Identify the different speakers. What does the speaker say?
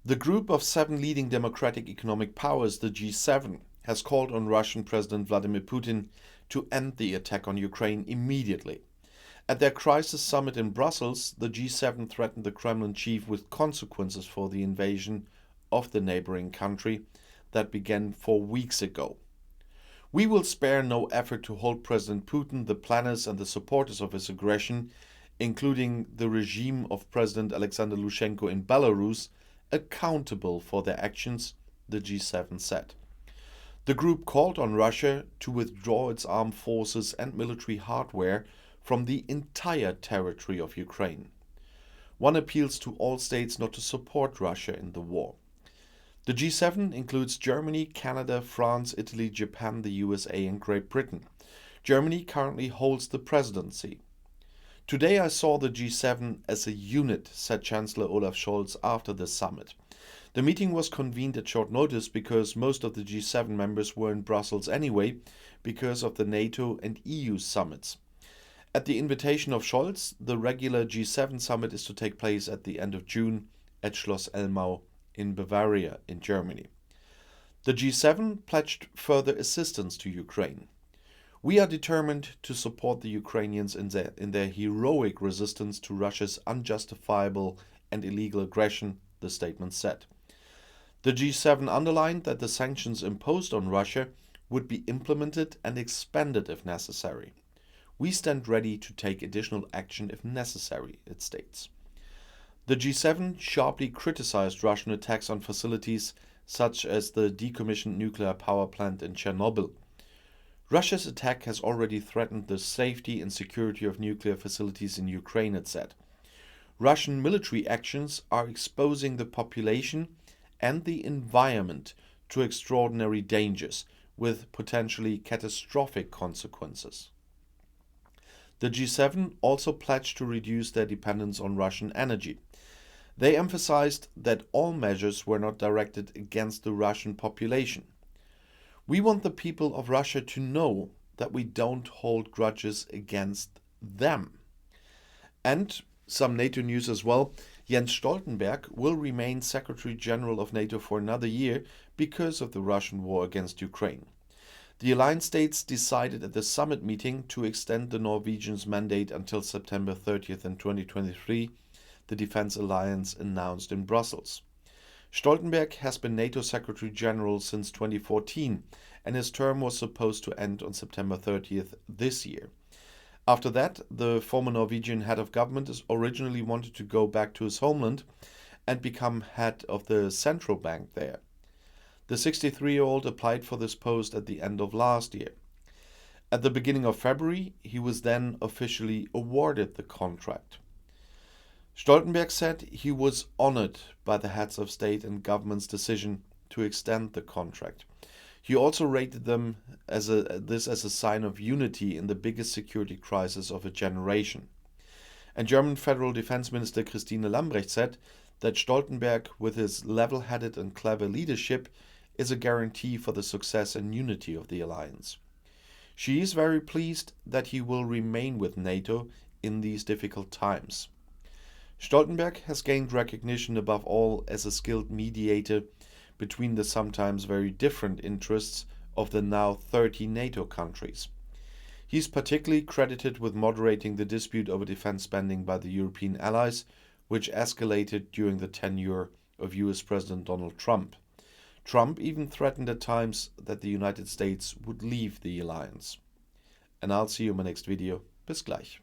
Speaker 1: The group of 7 leading democratic economic powers, the G7, has called on Russian President Vladimir Putin to end the attack on Ukraine immediately. At their crisis summit in Brussels, the G7 threatened the Kremlin chief with consequences for the invasion of the neighboring country that began 4 weeks ago. We will spare no effort to hold President Putin, the planners and the supporters of his aggression, including the regime of President Alexander Lukashenko in Belarus, accountable for their actions, the G7 said. The group called on Russia to withdraw its armed forces and military hardware from the entire territory of Ukraine. One appeals to all states not to support Russia in the war. The G7 includes Germany, Canada, France, Italy, Japan, the USA and Great Britain. Germany currently holds the presidency. Today I saw the G7 as a unit, said Chancellor Olaf Scholz after the summit. The meeting was convened at short notice because most of the G7 members were in Brussels anyway, because of the NATO and EU summits. At the invitation of Scholz, the regular G7 summit is to take place at the end of June at Schloss Elmau in Bavaria, in Germany. The G7 pledged further assistance to Ukraine. We are determined to support the Ukrainians in their heroic resistance to Russia's unjustifiable and illegal aggression, the statement said. The G7 underlined that the sanctions imposed on Russia would be implemented and expanded if necessary. We stand ready to take additional action if necessary, it states. The G7 sharply criticized Russian attacks on facilities such as the decommissioned nuclear power plant in Chernobyl. Russia's attack has already threatened the safety and security of nuclear facilities in Ukraine, it said. Russian military actions are exposing the population and the environment to extraordinary dangers, with potentially catastrophic consequences. The G7 also pledged to reduce their dependence on Russian energy. They emphasized that all measures were not directed against the Russian population. We want the people of Russia to know that we don't hold grudges against them. And some NATO news as well. Jens Stoltenberg will remain Secretary General of NATO for another year because of the Russian war against Ukraine. The alliance states decided at the summit meeting to extend the Norwegians' mandate until September 30th in 2023, the defense alliance announced in Brussels. Stoltenberg has been NATO Secretary General since 2014, and his term was supposed to end on September 30th this year. After that, the former Norwegian head of government originally wanted to go back to his homeland and become head of the central bank there. The 63-year-old applied for this post at the end of last year. At the beginning of February, he was then officially awarded the contract. Stoltenberg said he was honored by the heads of state and government's decision to extend the contract. He also rated them as a sign of unity in the biggest security crisis of a generation. And German Federal Defense Minister Christine Lambrecht said that Stoltenberg, with his level-headed and clever leadership, is a guarantee for the success and unity of the alliance. She is very pleased that he will remain with NATO in these difficult times. Stoltenberg has gained recognition above all as a skilled mediator between the sometimes very different interests of the now 30 NATO countries. He is particularly credited with moderating the dispute over defense spending by the European allies, which escalated during the tenure of US President Donald Trump. Trump even threatened at times that the United States would leave the alliance. And I'll see you in my next video. Bis gleich.